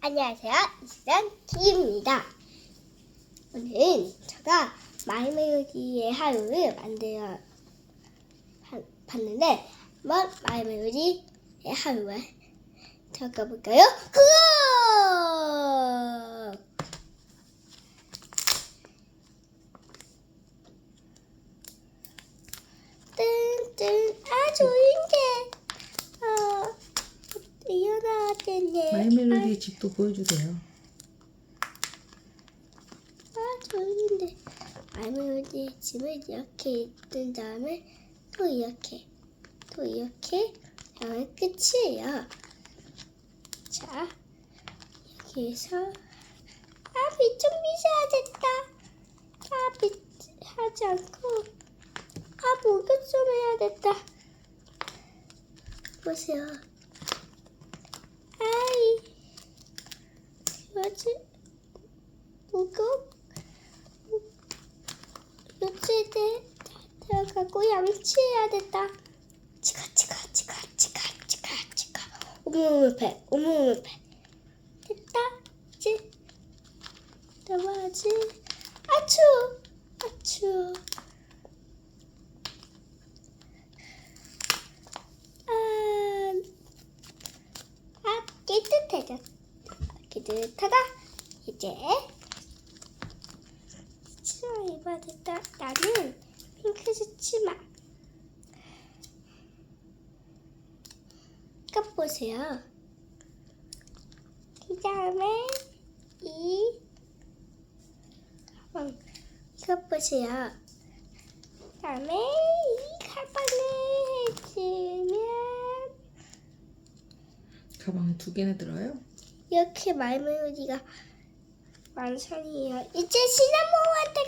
안녕하세요. 이수연 키입니다. 오늘은 제가 마이멜로디의 하루를 만들어 봤는데 한번 마이멜로디의 하루에 들어가 볼까요? 그럼! 뜬뜬 조인게 일어나겠네. 마이멜로디 집도 보여주세요. 조인데 마이멜로디 집을 이렇게 뜬 다음에 또 이렇게 다음에 끝이에요. 자, 이렇게 해서 빛 좀 비춰야겠다. 빛 하지 않고 목욕 좀 해야겠다. 보세요. 뭐지? 목욕? 요즘에 들어가고 양치해야겠다. 치카. 오물배. 됐다. 이제 나와야지. 아추. 깨끗하다. 이제 치마 입어야 됐다. 나는 핑크색 치마. 보세요. 그 다음에 이 가방 이거 보세요. 그 다음에 이 가방을 해주면 가방에 2개나 들어요? 이렇게 마이멜로디가 완성이에요. 이제 시나몬한테